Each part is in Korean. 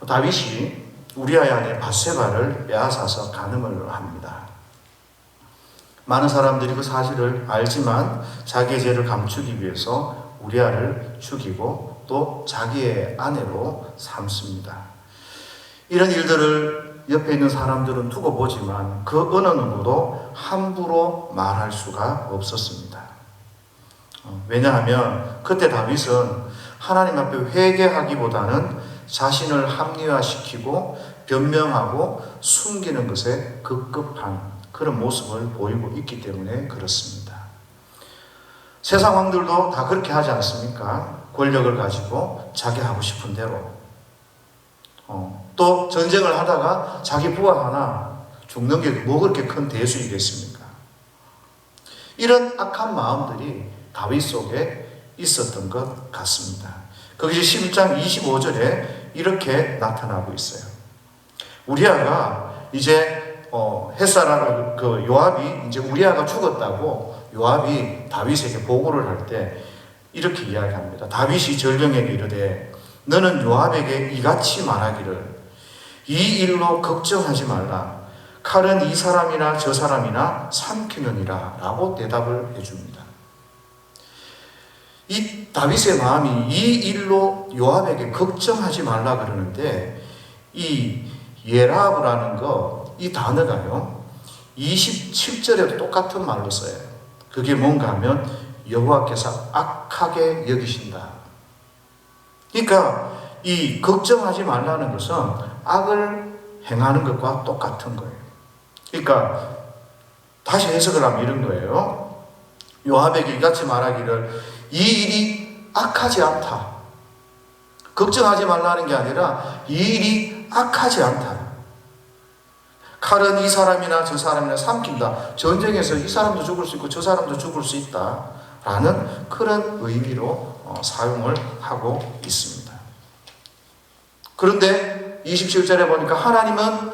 다윗이 우리아의 아내 밧세바를 빼앗아서 간음을 합니다. 많은 사람들이 그 사실을 알지만 자기의 죄를 감추기 위해서 우리아를 죽이고 또 자기의 아내로 삼습니다. 이런 일들을 옆에 있는 사람들은 두고 보지만 그 어느 누구도 함부로 말할 수가 없었습니다. 왜냐하면 그때 다윗은 하나님 앞에 회개하기보다는 자신을 합리화시키고 변명하고 숨기는 것에 급급한 그런 모습을 보이고 있기 때문에 그렇습니다. 세상 왕들도 다 그렇게 하지 않습니까? 권력을 가지고 자기 하고 싶은 대로. 또 전쟁을 하다가 자기 부하 하나 죽는 게 뭐 그렇게 큰 대수이겠습니까? 이런 악한 마음들이 다윗 속에 있었던 것 같습니다. 그것이 11장 25절에 이렇게 나타나고 있어요. 우리아가 이제 햇사람 그 요압이 이제 우리아가 죽었다고 요압이 다윗에게 보고를 할 때 이렇게 이야기합니다. 다윗이 전령에게 이르되 너는 요압에게 이같이 말하기를 이 일로 걱정하지 말라. 칼은 이 사람이나 저 사람이나 삼키느니라 라고 대답을 해줍니다. 이 다윗의 마음이 이 일로 요압에게 걱정하지 말라 그러는데 이 예라브라는 이 단어가요 27절에도 똑같은 말로 써요. 그게 뭔가 하면 여호와께서 악하게 여기신다. 그러니까 이 걱정하지 말라는 것은 악을 행하는 것과 똑같은 거예요. 그러니까 다시 해석을 하면 이런 거예요. 요압에게 이같이 말하기를 이 일이 악하지 않다. 걱정하지 말라는 게 아니라 이 일이 악하지 않다. 칼은 이 사람이나 저 사람이나 삼킨다. 전쟁에서 이 사람도 죽을 수 있고 저 사람도 죽을 수 있다. 라는 그런 의미로 사용을 하고 있습니다. 그런데 27절에 보니까 하나님은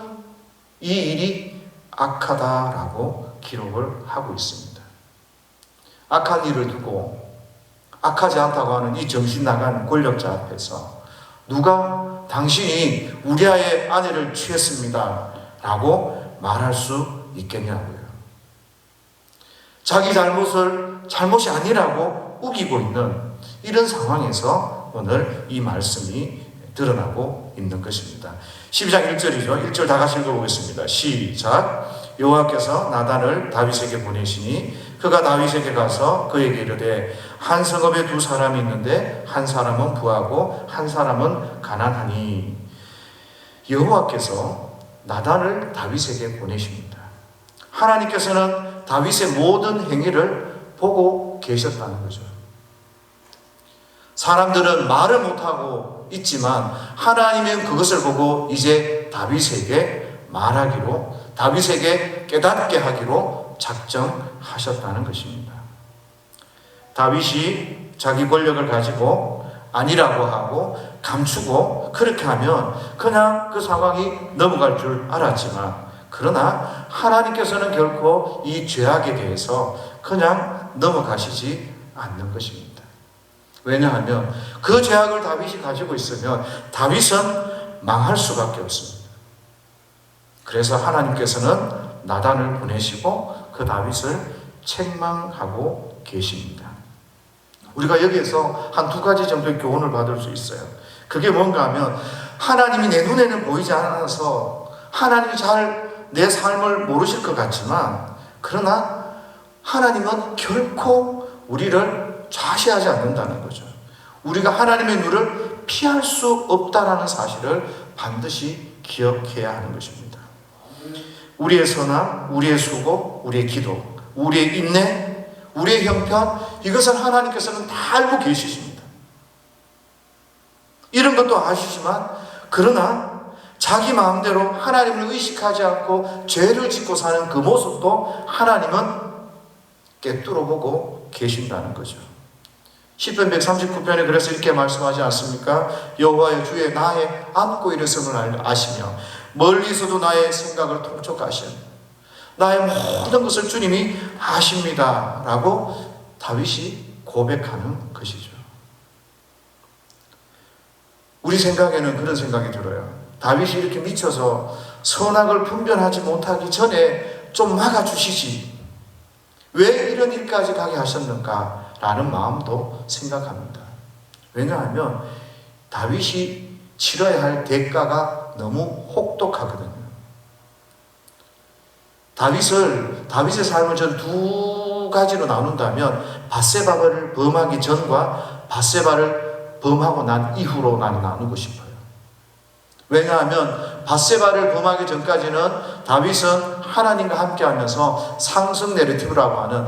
이 일이 악하다라고 기록을 하고 있습니다. 악한 일을 두고 악하지 않다고 하는 이 정신 나간 권력자 앞에서 누가 당신이 우리아의 아내를 취했습니다 라고 말할 수 있겠냐고요. 자기 잘못이 아니라고 우기고 있는 이런 상황에서 오늘 이 말씀이 드러나고 있는 것입니다. 12장 1절이죠. 1절 다 같이 읽어보겠습니다. 시작. 여호와께서 나단을 다윗에게 보내시니 그가 다윗에게 가서 그에게 이르되 한 성읍에 두 사람이 있는데 한 사람은 부하고 한 사람은 가난하니. 여호와께서 나단을 다윗에게 보내십니다. 하나님께서는 다윗의 모든 행위를 보고 계셨다는 거죠. 사람들은 말을 못하고 있지만 하나님은 그것을 보고 이제 다윗에게 말하기로, 다윗에게 깨닫게 하기로 작정하셨다는 것입니다. 다윗이 자기 권력을 가지고 아니라고 하고 감추고 그렇게 하면 그냥 그 상황이 넘어갈 줄 알았지만, 그러나 하나님께서는 결코 이 죄악에 대해서 그냥 넘어가시지 않는 것입니다. 왜냐하면 그 죄악을 다윗이 가지고 있으면 다윗은 망할 수밖에 없습니다. 그래서 하나님께서는 나단을 보내시고 그 다윗을 책망하고 계십니다. 우리가 여기에서 한 두 가지 정도의 교훈을 받을 수 있어요. 그게 뭔가 하면 하나님이 내 눈에는 보이지 않아서 하나님이 잘 내 삶을 모르실 것 같지만, 그러나 하나님은 결코 우리를 좌시하지 않는다는 거죠. 우리가 하나님의 눈을 피할 수 없다는 사실을 반드시 기억해야 하는 것입니다. 우리의 선함, 우리의 수고, 우리의 기도, 우리의 인내, 우리의 형편, 이것을 하나님께서는 다 알고 계시십니다. 이런 것도 아시지만, 그러나 자기 마음대로 하나님을 의식하지 않고 죄를 짓고 사는 그 모습도 하나님은 꿰뚫어 보고 계신다는 거죠. 시편 139편에 그래서 이렇게 말씀하지 않습니까? 여호와의 주의 나의 안고 일어섬을 아시며 멀리서도 나의 생각을 통촉하시는, 나의 모든 것을 주님이 아십니다 라고 다윗이 고백하는 것이죠. 우리 생각에는 그런 생각이 들어요. 다윗이 이렇게 미쳐서 선악을 분별하지 못하기 전에 좀 막아주시지. 왜 이런 일까지 가게 하셨는가? 라는 마음도 생각합니다. 왜냐하면 다윗이 치러야 할 대가가 너무 혹독하거든요. 다윗의 삶을 전 두 가지로 나눈다면 밧세바를 범하기 전과 밧세바를 범하고 난 이후로 나누고 싶어요. 왜냐하면 밧세바를 범하기 전까지는 다윗은 하나님과 함께 하면서 상승 내러티브라고 하는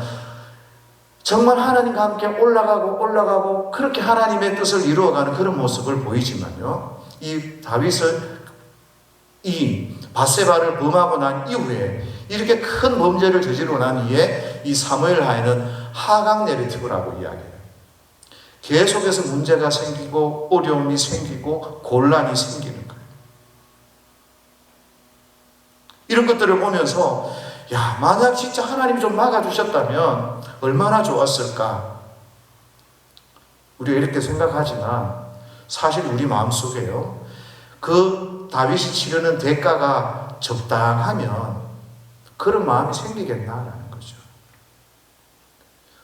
정말 하나님과 함께 올라가고 그렇게 하나님의 뜻을 이루어가는 그런 모습을 보이지만요. 이 다윗은 이 밧세바를 범하고 난 이후에 이렇게 큰 범죄를 저지르고 난 이후에 이 사무엘 하에는 하강 내러티브라고 이야기해요. 계속해서 문제가 생기고 어려움이 생기고 곤란이 생기는 거예요. 이런 것들을 보면서 야, 만약 진짜 하나님이 좀 막아주셨다면 얼마나 좋았을까? 우리가 이렇게 생각하지만 사실 우리 마음속에요. 그 다윗이 치르는 대가가 적당하면 그런 마음이 생기겠나라는 거죠.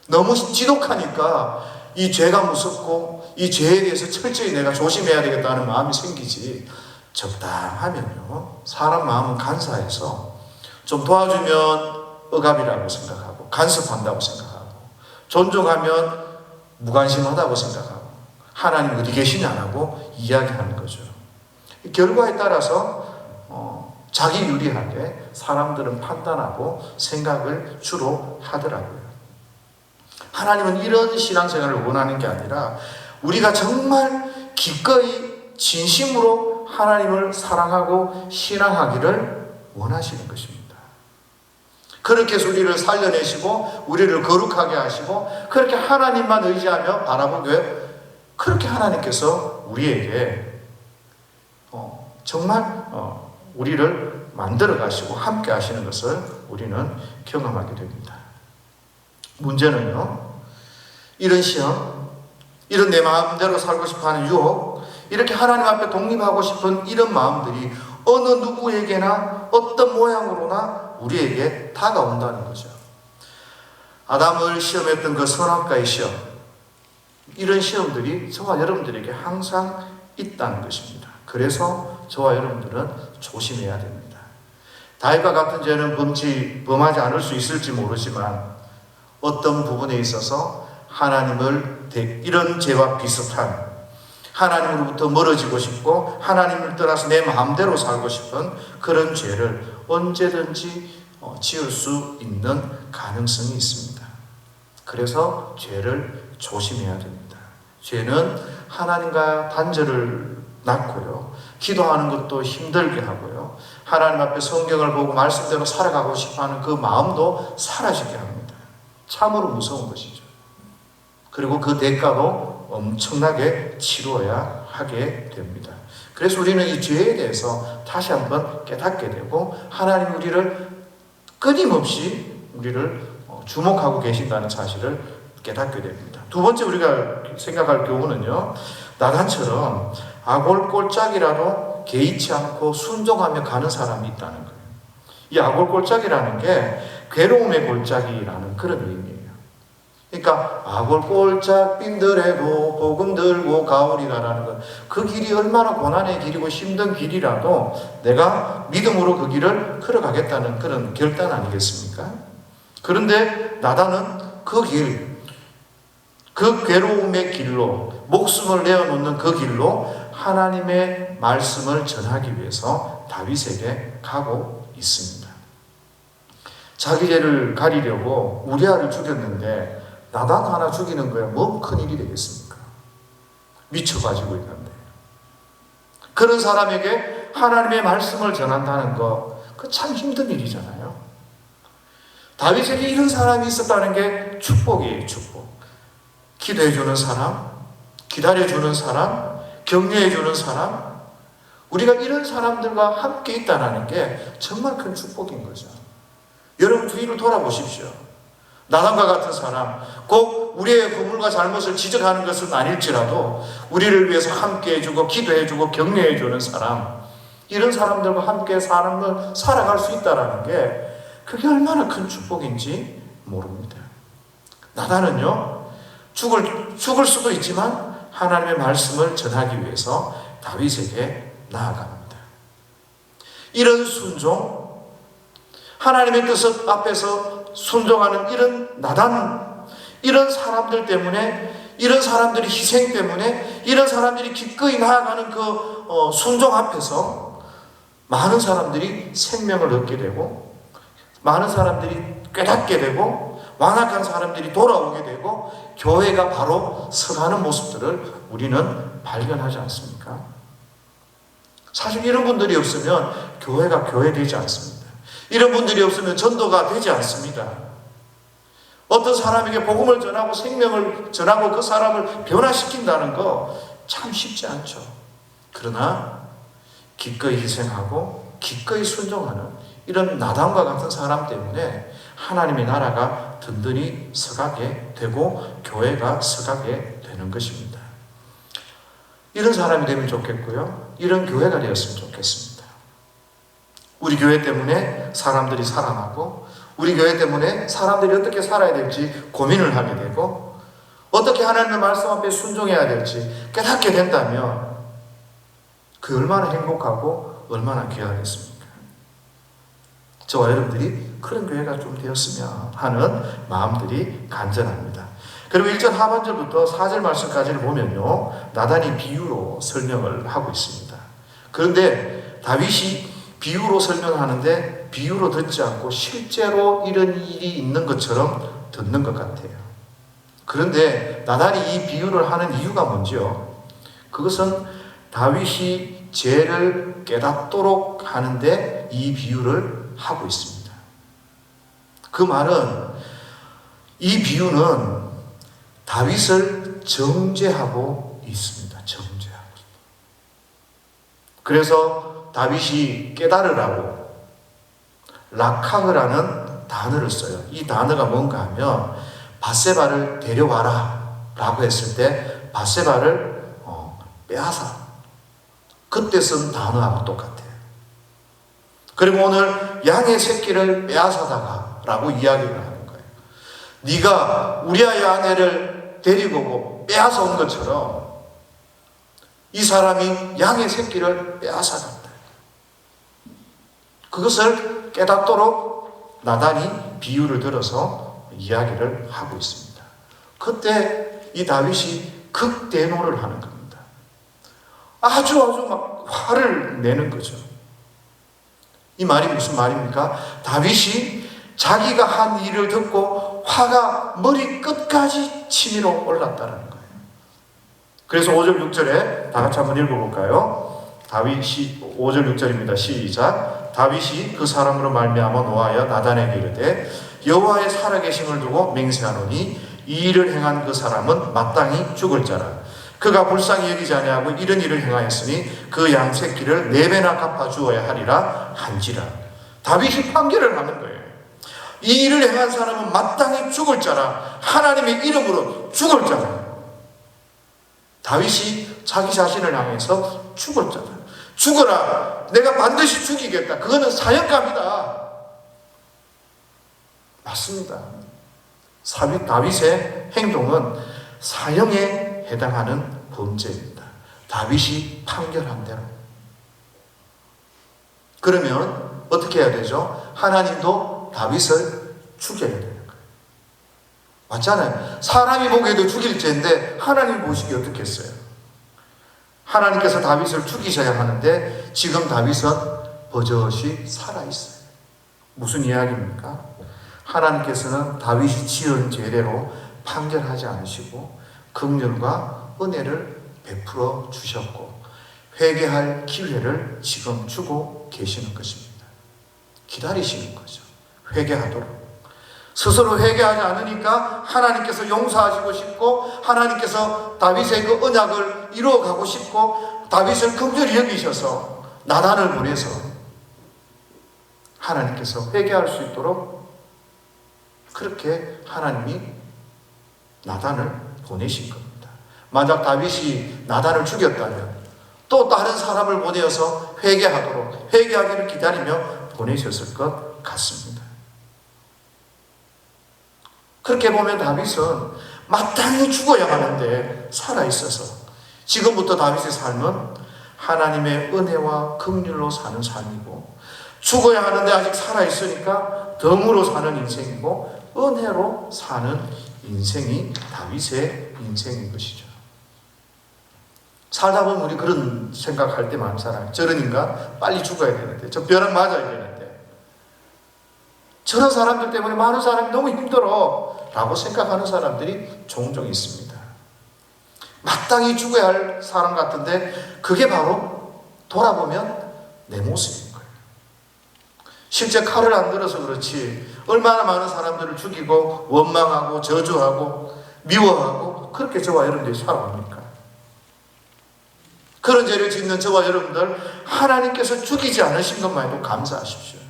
너무 지독하니까 이 죄가 무섭고 이 죄에 대해서 철저히 내가 조심해야 되겠다는 마음이 생기지, 적당하면요. 사람 마음은 간사해서 좀 도와주면 억압이라고 생각하고 간섭한다고 생각하고 존중하면 무관심하다고 생각하고 하나님 어디 계시냐라고 이야기하는 거죠. 결과에 따라서 자기 유리하게 사람들은 판단하고 생각을 주로 하더라고요. 하나님은 이런 신앙생활을 원하는 게 아니라 우리가 정말 기꺼이 진심으로 하나님을 사랑하고 신앙하기를 원하시는 것입니다. 그렇게 해서 우리를 살려내시고 우리를 거룩하게 하시고 그렇게 하나님만 의지하며 바라보게 그렇게 하나님께서 우리에게 정말 우리를 만들어 가시고 함께 하시는 것을 우리는 경험하게 됩니다. 문제는요, 이런 시험, 이런 내 마음대로 살고 싶어하는 유혹, 이렇게 하나님 앞에 독립하고 싶은 이런 마음들이 어느 누구에게나 어떤 모양으로나 우리에게 다가온다는 거죠. 아담을 시험했던 그 선악과의 시험, 이런 시험들이 저와 여러분들에게 항상 있다는 것입니다. 그래서 저와 여러분들은 조심해야 됩니다. 다윗과 같은 죄는 범하지 않을 수 있을지 모르지만 어떤 부분에 있어서 하나님을 이런 죄와 비슷한 하나님으로부터 멀어지고 싶고 하나님을 떠나서 내 마음대로 살고 싶은 그런 죄를 언제든지 지을 수 있는 가능성이 있습니다. 그래서 죄를 조심해야 됩니다. 죄는 하나님과 단절을 낳고요. 기도하는 것도 힘들게 하고요. 하나님 앞에 성경을 보고 말씀대로 살아가고 싶어하는 그 마음도 사라지게 합니다. 참으로 무서운 것이죠. 그리고 그 대가도 엄청나게 치루어야 하게 됩니다. 그래서 우리는 이 죄에 대해서 다시 한번 깨닫게 되고 하나님 우리를 끊임없이 우리를 주목하고 계신다는 사실을 깨닫게 됩니다. 두 번째 우리가 생각할 경우는요, 나단처럼 아골골짝이라도 개의치 않고 순종하며 가는 사람이 있다는 거예요. 이 아골골짝이라는 게 괴로움의 골짜기라는 그런 의미예요. 그러니까 아골골짝 빈들에도 복음 들고 가오리라라는 것, 그 길이 얼마나 고난의 길이고 힘든 길이라도 내가 믿음으로 그 길을 걸어가겠다는 그런 결단 아니겠습니까? 그런데 나단은 그 길, 그 괴로움의 길로 목숨을 내어놓는 그 길로 하나님의 말씀을 전하기 위해서 다윗에게 가고 있습니다. 자기 죄를 가리려고 우리아를 죽였는데 나단 하나 죽이는 거야 뭐 큰일이 되겠습니까? 미쳐가지고 있는데. 그런 사람에게 하나님의 말씀을 전한다는 거, 그 참 힘든 일이잖아요. 다윗에게 이런 사람이 있었다는 게 축복이에요, 축복. 기도해주는 사람, 기다려주는 사람, 격려해주는 사람, 우리가 이런 사람들과 함께 있다는 게 정말 큰 축복인 거죠. 여러분 주위를 돌아보십시오. 나단과 같은 사람, 꼭 우리의 허물과 잘못을 지적하는 것은 아닐지라도 우리를 위해서 함께 해주고 기도해주고 격려해주는 사람, 이런 사람들과 함께 삶을 살아갈 수 있다는 게 그게 얼마나 큰 축복인지 모릅니다. 나단은요, 죽을 수도 있지만 하나님의 말씀을 전하기 위해서 다윗에게 나아갑니다. 이런 순종, 하나님의 뜻 앞에서 순종하는 이런 나단, 이런 사람들 때문에, 이런 사람들의 희생 때문에, 이런 사람들이 기꺼이 나아가는 그 순종 앞에서 많은 사람들이 생명을 얻게 되고, 많은 사람들이 깨닫게 되고, 완악한 사람들이 돌아오게 되고, 교회가 바로 서가는 모습들을 우리는 발견하지 않습니까? 사실 이런 분들이 없으면 교회가 교회되지 않습니다. 이런 분들이 없으면 전도가 되지 않습니다. 어떤 사람에게 복음을 전하고 생명을 전하고 그 사람을 변화시킨다는 거 참 쉽지 않죠. 그러나 기꺼이 희생하고 기꺼이 순종하는 이런 나단과 같은 사람 때문에 하나님의 나라가 든든히 서가게 되고 교회가 서가게 되는 것입니다. 이런 사람이 되면 좋겠고요. 이런 교회가 되었으면 좋겠습니다. 우리 교회 때문에 사람들이 살아나고, 우리 교회 때문에 사람들이 어떻게 살아야 될지 고민을 하게 되고, 어떻게 하나님의 말씀 앞에 순종해야 될지 깨닫게 된다면 그 얼마나 행복하고 얼마나 귀하겠습니까? 저와 여러분들이 그런 교회가 좀 되었으면 하는 마음들이 간절합니다. 그리고 1절 하반절부터 4절 말씀까지를 보면요, 나단이 비유로 설명을 하고 있습니다. 그런데 다윗이 비유로 설명하는데 비유로 듣지 않고 실제로 이런 일이 있는 것처럼 듣는 것 같아요. 그런데 나단이 이 비유를 하는 이유가 뭔지요? 그것은 다윗이 죄를 깨닫도록 하는데 이 비유를 하고 있습니다. 그 말은, 이 비유는 다윗을 정죄하고 있습니다. 정죄하고. 그래서 다윗이 깨달으라고 락하그라는 단어를 써요. 이 단어가 뭔가 하면 밧세바를 데려와라 라고 했을 때 밧세바를 빼앗아, 그때 쓴 단어하고 똑같아요. 그리고 오늘 양의 새끼를 빼앗아다가 라고 이야기를 하는 거예요. 네가 우리아의 아내를 데리고 오고 빼앗아 온 것처럼 이 사람이 양의 새끼를 빼앗아갔다. 그것을 깨닫도록 나단이 비유를 들어서 이야기를 하고 있습니다. 그때 이 다윗이 극대노를 하는 겁니다. 아주 막 화를 내는 거죠. 이 말이 무슨 말입니까? 다윗이 자기가 한 일을 듣고 화가 머리 끝까지 치밀어 올랐다는 거예요. 그래서 5절 6절에 다 같이 한번 읽어볼까요? 다윗이 5절 6절입니다. 시작. 다윗이 그 사람으로 말미암아 노하여 나단에게 이르되 여호와의 살아계심을 두고 맹세하노니 이 일을 행한 그 사람은 마땅히 죽을 자라. 그가 불쌍히 여기지 아니하고 이런 일을 행하였으니 그 양 새끼를 4배나 갚아 주어야 하리라 한지라. 다윗이 판결을 하는 거예요. 이 일을 행한 사람은 마땅히 죽을 자라. 하나님의 이름으로 죽을 자라. 다윗이 자기 자신을 향해서 죽을 자다. 죽어라. 내가 반드시 죽이겠다. 그거는 사형감이다. 맞습니다. 다윗의 행동은 사형에 해당하는 범죄입니다. 다윗이 판결한 대로. 그러면 어떻게 해야 되죠? 하나님도 다윗을 죽여야 되는 거예요. 맞잖아요. 사람이 보기에도 죽일 죄인데 하나님 보시기 어떻게 했어요? 하나님께서 다윗을 죽이셔야 하는데 지금 다윗은 버젓이 살아있어요. 무슨 이야기입니까? 하나님께서는 다윗이 지은 죄대로 판결하지 않으시고 긍휼과 은혜를 베풀어 주셨고 회개할 기회를 지금 주고 계시는 것입니다. 기다리시는 거죠. 회개하도록. 스스로 회개하지 않으니까 하나님께서 용서하시고 싶고 하나님께서 다윗의 그 언약을 이루어가고 싶고 다윗을 긍휼히 여기셔서 나단을 보내서 하나님께서 회개할 수 있도록 그렇게 하나님이 나단을 보내신 겁니다. 만약 다윗이 나단을 죽였다면 또 다른 사람을 보내어서 회개하기를 기다리며 보내셨을 것 같습니다. 그렇게 보면 다윗은 마땅히 죽어야 하는데 살아있어서 지금부터 다윗의 삶은 하나님의 은혜와 긍휼로 사는 삶이고, 죽어야 하는데 아직 살아있으니까 덤으로 사는 인생이고, 은혜로 사는 인생이 다윗의 인생인 것이죠. 살다 보면 우리 그런 생각할 때 많잖아요. 저런 인간 빨리 죽어야 되는데, 저 벼락 맞아야 되는데, 저런 사람들 때문에 많은 사람이 너무 힘들어 라고 생각하는 사람들이 종종 있습니다. 마땅히 죽어야 할 사람 같은데 그게 바로 돌아보면 내 모습인 거예요. 실제 칼을 안 들어서 그렇지 얼마나 많은 사람들을 죽이고 원망하고 저주하고 미워하고 그렇게 저와 여러분들이 살아옵니까? 그런 죄를 짓는 저와 여러분들, 하나님께서 죽이지 않으신 것만 해도 감사하십시오.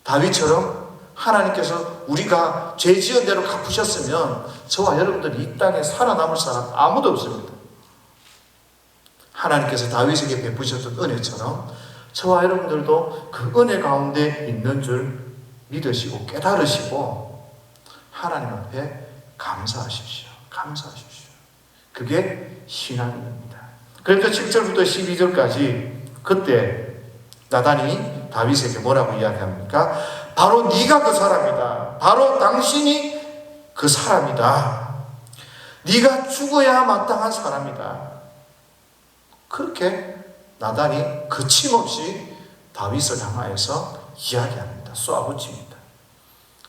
다윗처럼 하나님께서 우리가 죄 지은 대로 갚으셨으면 저와 여러분들이 이 땅에 살아남을 사람 아무도 없습니다. 하나님께서 다윗에게 베푸셨던 은혜처럼 저와 여러분들도 그 은혜 가운데 있는 줄 믿으시고 깨달으시고 하나님 앞에 감사하십시오. 감사하십시오. 그게 신앙입니다. 그래서 7절부터 12절까지 그때 나단이 다윗에게 뭐라고 이야기합니까? 바로 네가 그 사람이다. 바로 당신이 그 사람이다. 네가 죽어야 마땅한 사람이다. 그렇게 나단이 거침없이 다윗을 향하여서 이야기합니다. 쏘아붙입니다.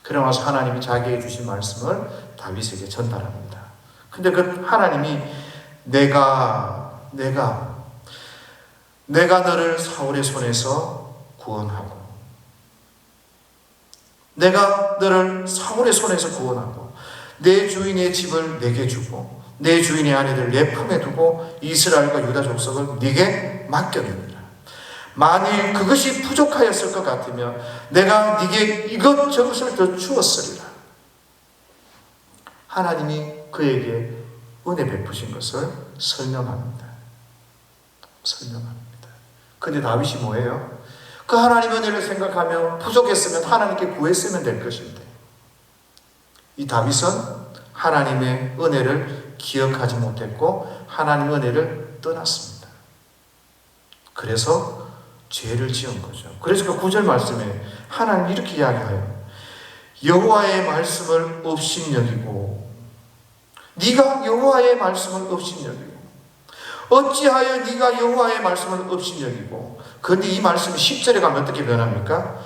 그러면서 하나님이 자기에게 주신 말씀을 다윗에게 전달합니다. 근데 그 하나님이 내가 너를 사울의 손에서 구원하고, 내가 너를 사울의 손에서 구원하고 내 주인의 집을 내게 주고 내 주인의 아내들 내 품에 두고 이스라엘과 유다 족속을 네게 맡겼느니라. 만일 그것이 부족하였을 것 같으면 내가 네게 이것저것을 더 주었으리라. 하나님이 그에게 은혜 베푸신 것을 설명합니다. 근데 다윗이 뭐예요? 그 하나님의 은혜를 생각하며 부족했으면 하나님께 구했으면 될 것인데, 이 다윗은 하나님의 은혜를 기억하지 못했고 하나님의 은혜를 떠났습니다. 그래서 죄를 지은 거죠. 그래서 그 9절 말씀에 하나님이 이렇게 이야기해요. 여호와의 말씀을 업신여기고, 네가 여호와의 말씀을 업신여기고, 어찌하여 네가 여호와의 말씀을 업신여기고. 그런데 이 말씀이 10절에 가면 어떻게 변합니까?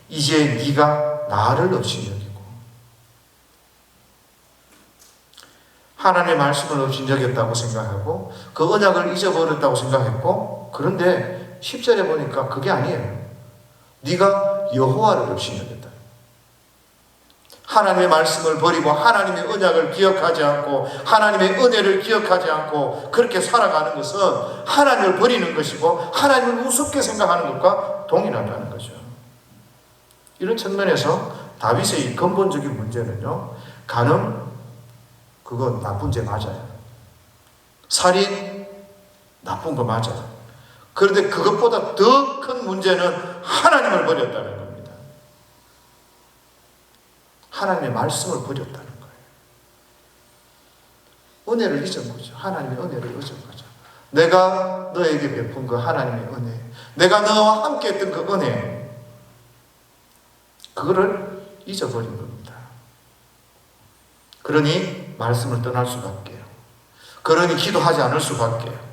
이제 네가 나를 업신여기고. 하나님의 말씀을 업신여겼다고 생각하고 그 언약을 잊어버렸다고 생각했고, 그런데 10절에 보니까 그게 아니에요. 네가 여호와를 업신여겼다. 하나님의 말씀을 버리고 하나님의 언약을 기억하지 않고 하나님의 은혜를 기억하지 않고 그렇게 살아가는 것은 하나님을 버리는 것이고 하나님을 우습게 생각하는 것과 동일하다는 거죠. 이런 측면에서 다윗의 이 근본적인 문제는요, 간음, 그건 나쁜 죄 맞아요. 살인, 나쁜 거 맞아요. 그런데 그것보다 더 큰 문제는 하나님을 버렸다는 겁니다. 하나님의 말씀을 버렸다는 거예요. 은혜를 잊은 거죠. 하나님의 은혜를 잊은 거죠. 내가 너에게 베푼 그 하나님의 은혜, 내가 너와 함께 했던 그 은혜, 그거를 잊어버린 겁니다. 그러니 말씀을 떠날 수밖에요. 그러니 기도하지 않을 수밖에요.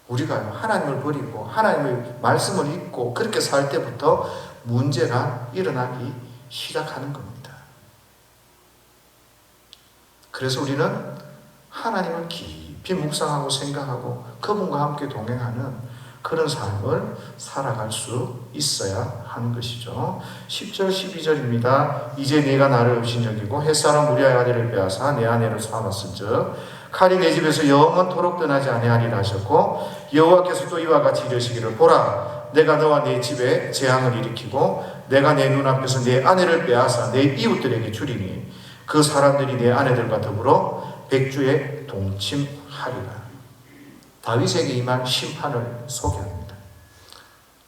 우리가 하나님을 버리고 하나님의 말씀을 잊고 그렇게 살 때부터 문제가 일어나기 시작하는 겁니다. 그래서 우리는 하나님을 깊이 묵상하고 생각하고 그분과 함께 동행하는 그런 삶을 살아갈 수 있어야 하는 것이죠. 10절 12절입니다. 이제 네가 나를 업신여기고 햇사람 우리아의 아들을 빼앗아 내 아내를 삼았은즉 칼이 내 집에서 영원토록 떠나지 아니하리라 하셨고, 여호와께서 또 이와 같이 이르시기를 보라 내가 너와 내 집에 재앙을 일으키고 내가 내 눈앞에서 내 아내를 빼앗아 내 이웃들에게 주리니 그 사람들이 내 아내들과 더불어 백주에 동침하리라. 다윗에게 임한 심판을 소개합니다.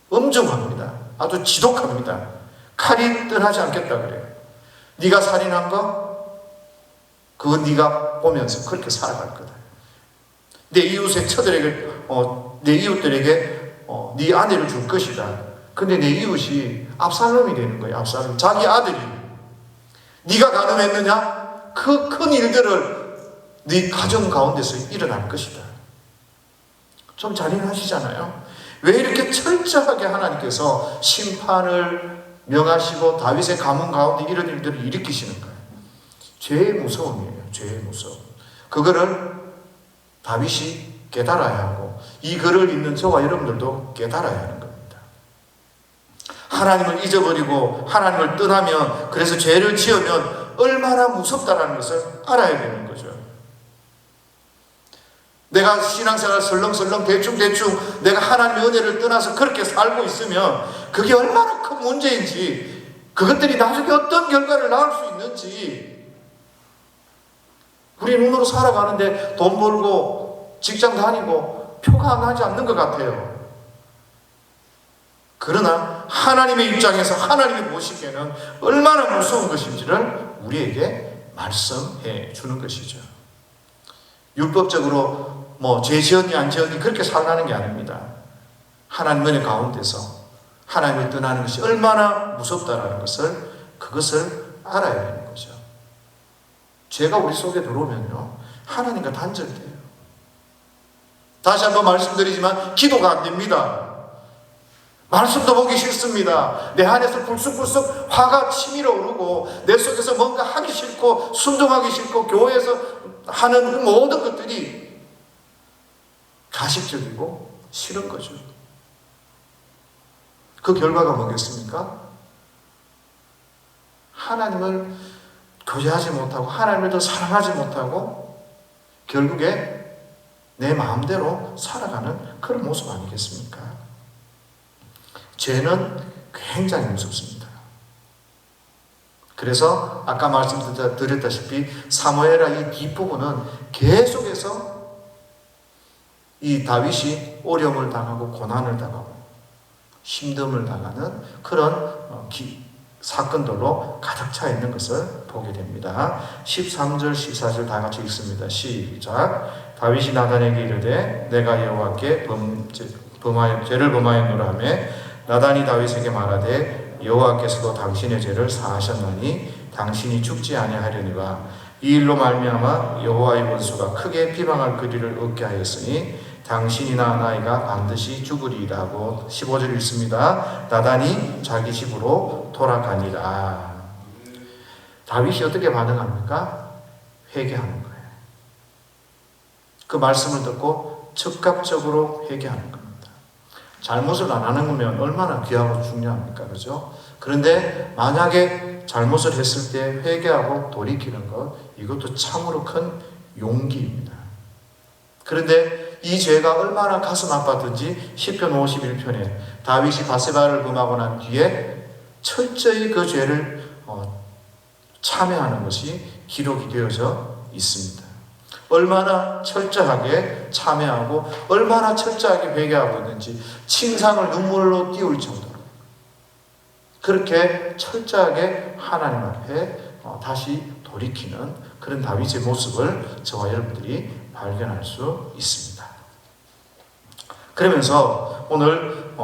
엄중합니다. 아주 지독합니다. 칼이 떠나지 않겠다 그래요. 네가 살인한 거 그건 네가 보면서 그렇게 살아갈 거다. 내 이웃의 처들에게 내 이웃들에게 네 아내를 줄 것이다. 근데 내 이웃이 압살롬이 되는 거예요. 압살롬. 자기 아들이. 네가 가늠했느냐? 그 큰 일들을 네 가정 가운데서 일어날 것이다. 좀 잔인하시잖아요. 왜 이렇게 철저하게 하나님께서 심판을 명하시고 다윗의 가문 가운데 이런 일들을 일으키시는 거예요. 죄의 무서움이에요. 죄의 무서움. 그거를 다윗이 깨달아야 하고 이 글을 읽는 저와 여러분들도 깨달아야 하는 겁니다. 하나님을 잊어버리고 하나님을 떠나면, 그래서 죄를 지으면 얼마나 무섭다라는 것을 알아야 되는 거죠. 내가 신앙생활 설렁설렁 대충대충 내가 하나님의 은혜를 떠나서 그렇게 살고 있으면 그게 얼마나 큰 문제인지, 그것들이 나중에 어떤 결과를 낳을 수 있는지. 우리 눈으로 살아가는데 돈 벌고 직장 다니고 표가 안 나지 않는 것 같아요. 그러나 하나님의 입장에서 하나님이 보시기에는 얼마나 무서운 것인지를 우리에게 말씀해 주는 것이죠. 율법적으로 죄 지었니 안 지었니 그렇게 살라는 게 아닙니다. 하나님의 은혜 가운데서 하나님을 떠나는 것이 얼마나 무섭다라는 것을, 그것을 알아야 되는 거죠. 죄가 우리 속에 들어오면요, 하나님과 단절돼요. 다시 한번 말씀드리지만 기도가 안 됩니다. 말씀도 보기 싫습니다. 내 안에서 불쑥불쑥 화가 치밀어 오르고 내 속에서 뭔가 하기 싫고 순종하기 싫고 교회에서 하는 그 모든 것들이 가식적이고 싫은 거죠. 그 결과가 뭐겠습니까? 하나님을 교제하지 못하고 하나님을 더 사랑하지 못하고 결국에 내 마음대로 살아가는 그런 모습 아니겠습니까? 죄는 굉장히 무섭습니다. 그래서 아까 말씀드렸다시피 사무엘하 이 뒷부분은 계속해서 이 다윗이 어려움을 당하고 고난을 당하고 힘듦을 당하는 그런 사건들로 가득 차 있는 것을 보게 됩니다. 13절 14절 다 같이 읽습니다. 시작. 다윗이 나단에게 이르되 내가 여호와께 죄를 범하였노라 하며 나단이 다윗에게 말하되 여호와께서도 당신의 죄를 사하셨나니 당신이 죽지 아니하려니와 이 일로 말미암아 여호와의 원수가 크게 비방할 거리를 얻게 하였으니 당신이나 나이가 반드시 죽으리이다 하고 15절 읽습니다. 나단이 자기 집으로 돌아가니라. 다윗이 어떻게 반응합니까? 회개하는 거예요. 그 말씀을 듣고 즉각적으로 회개하는 겁니다. 잘못을 안 하는 거면 얼마나 귀하고 중요합니까? 그죠? 그런데 만약에 잘못을 했을 때 회개하고 돌이키는 것, 이것도 참으로 큰 용기입니다. 그런데 이 죄가 얼마나 가슴 아팠든지 시편 51편에 다윗이 바세바를 범하고 난 뒤에 철저히 그 죄를 참회하는 것이 기록이 되어져 있습니다. 얼마나 철저하게 참회하고 얼마나 철저하게 회개하고 있는지 침상을 눈물로 띄울 정도로 그렇게 철저하게 하나님 앞에 다시 돌이키는 그런 다윗의 모습을 저와 여러분들이 발견할 수 있습니다. 그러면서 오늘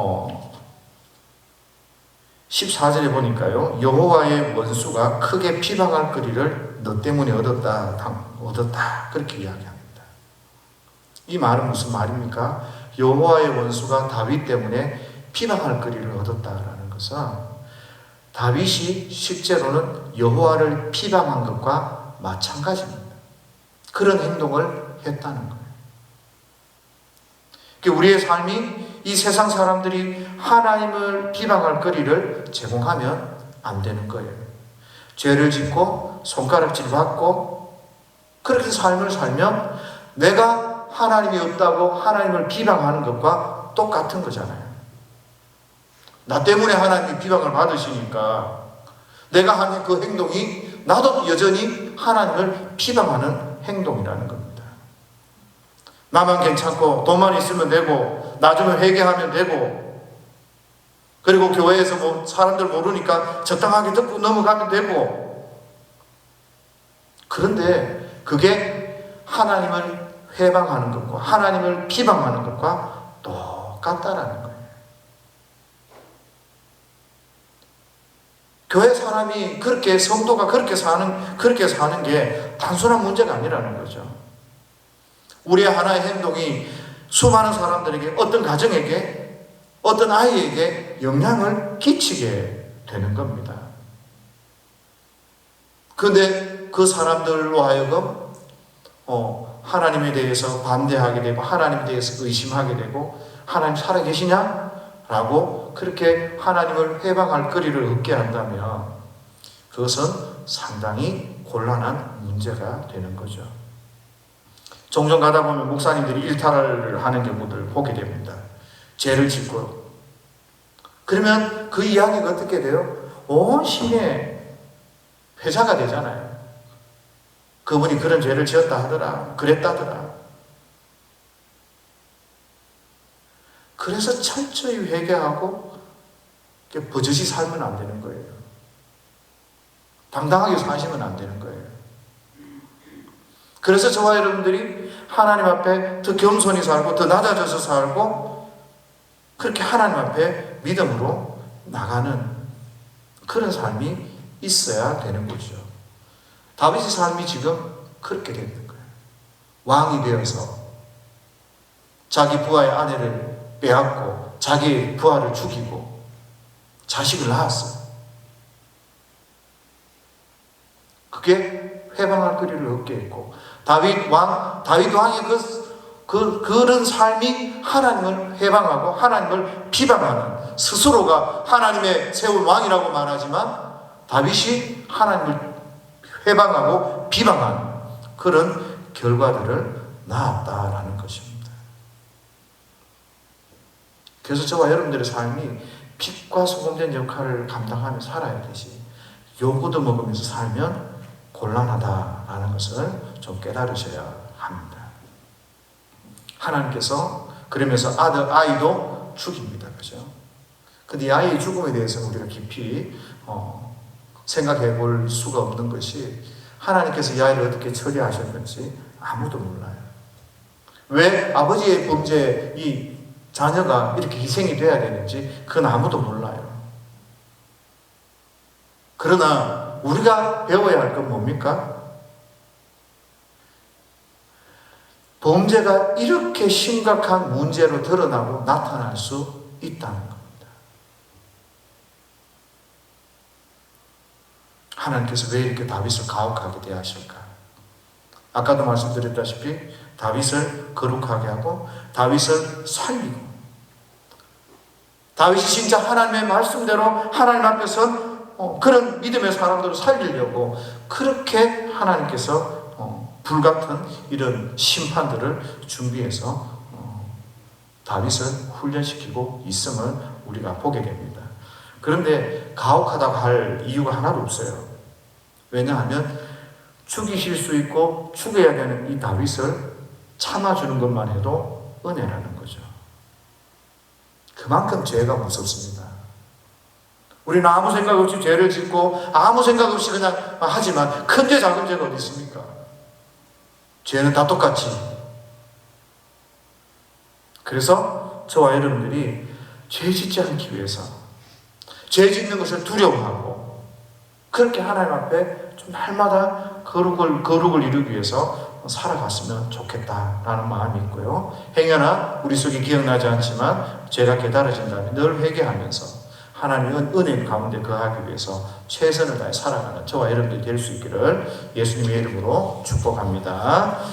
14절에 보니까요, 여호와의 원수가 크게 비방할 거리를 너 때문에 얻었다 그렇게 이야기합니다. 이 말은 무슨 말입니까? 여호와의 원수가 다윗 때문에 비방할 거리를 얻었다라는 것은 다윗이 실제로는 여호와를 비방한 것과 마찬가지입니다. 그런 행동을 했다는 거예요. 우리의 삶이 이 세상 사람들이 하나님을 비방할 거리를 제공하면 안 되는 거예요. 죄를 짓고 손가락질 받고 그렇게 삶을 살면 내가 하나님이 없다고 하나님을 비방하는 것과 똑같은 거잖아요. 나 때문에 하나님이 비방을 받으시니까 내가 하는 그 행동이 나도 여전히 하나님을 비방하는 행동이라는 겁니다. 나만 괜찮고 돈만 있으면 되고 나중에 회개하면 되고, 그리고 교회에서 뭐 사람들 모르니까 적당하게 듣고 넘어가면 되고. 그런데 그게 하나님을 회방하는 것과 하나님을 비방하는 것과 똑같다라는 거예요. 교회 사람이 그렇게, 성도가 그렇게 사는 게 단순한 문제가 아니라는 거죠. 우리의 하나의 행동이 수많은 사람들에게, 어떤 가정에게, 어떤 아이에게 영향을 끼치게 되는 겁니다. 그런데 그 사람들로 하여금 하나님에 대해서 반대하게 되고, 하나님에 대해서 의심하게 되고, 하나님 살아계시냐? 라고 그렇게 하나님을 회방할 거리를 얻게 한다면 그것은 상당히 곤란한 문제가 되는 거죠. 종종 가다 보면 목사님들이 일탈을 하는 경우들 보게 됩니다. 죄를 짓고. 그러면 그 이야기가 어떻게 돼요? 온 시내 회자가 되잖아요. 그분이 그런 죄를 지었다 하더라, 그랬다더라. 그래서 철저히 회개하고 버젓이 살면 안 되는 거예요. 당당하게 사시면 안 되는 거예요. 그래서 저와 여러분들이 하나님 앞에 더 겸손히 살고 더 낮아져서 살고 그렇게 하나님 앞에 믿음으로 나가는 그런 삶이 있어야 되는 거죠. 다윗의 삶이 지금 그렇게 되는 거예요. 왕이 되어서 자기 부하의 아내를 빼앗고 자기 부하를 죽이고 자식을 낳았어요. 그게 회방할 거리를 얻게 했고, 다윗 왕의 그런 삶이 하나님을 회방하고 하나님을 비방하는, 스스로가 하나님의 세운 왕이라고 말하지만 다윗이 하나님을 회방하고 비방하는 그런 결과들을 낳았다라는 것입니다. 그래서 저와 여러분들의 삶이 빛과 소금된 역할을 감당하며 살아야 되지, 요구도 먹으면서 살면 곤란하다라는 것을 좀 깨달으셔야 합니다. 하나님께서 그러면서 아이도 죽입니다. 그죠? 근데 이 아이의 죽음에 대해서는 우리가 깊이 생각해 볼 수가 없는 것이, 하나님께서 이 아이를 어떻게 처리하셨는지 아무도 몰라요. 왜 아버지의 범죄에 이 자녀가 이렇게 희생이 돼야 되는지 그건 아무도 몰라요. 그러나 우리가 배워야 할 건 뭡니까? 범죄가 이렇게 심각한 문제로 드러나고 나타날 수 있다는 겁니다. 하나님께서 왜 이렇게 다윗을 가혹하게 대하실까? 아까도 말씀드렸다시피 다윗을 거룩하게 하고 다윗을 살리고, 다윗이 진짜 하나님의 말씀대로 하나님 앞에서 그런 믿음의 사람들을 살리려고 그렇게 하나님께서 불같은 이런 심판들을 준비해서 다윗을 훈련시키고 있음을 우리가 보게 됩니다. 그런데 가혹하다고 할 이유가 하나도 없어요. 왜냐하면 죽이실 수 있고 죽여야 되는 이 다윗을 참아주는 것만 해도 은혜라는 거죠. 그만큼 죄가 무섭습니다. 우리는 아무 생각 없이 죄를 짓고 아무 생각 없이 그냥 하지만 큰 죄 작은 죄가 어디 있습니까? 죄는 다 똑같이. 그래서 저와 여러분들이 죄 짓지 않기 위해서, 죄 짓는 것을 두려워하고 그렇게 하나님 앞에 좀 날마다 거룩을 이루기 위해서 살아갔으면 좋겠다라는 마음이 있고요. 행여나 우리 속에 기억나지 않지만 죄가 깨달아진다면 늘 회개하면서 하나님의 은혜 가운데 거하기 위해서 최선을 다해 살아가는 저와 여러분들이 될 수 있기를 예수님의 이름으로 축복합니다.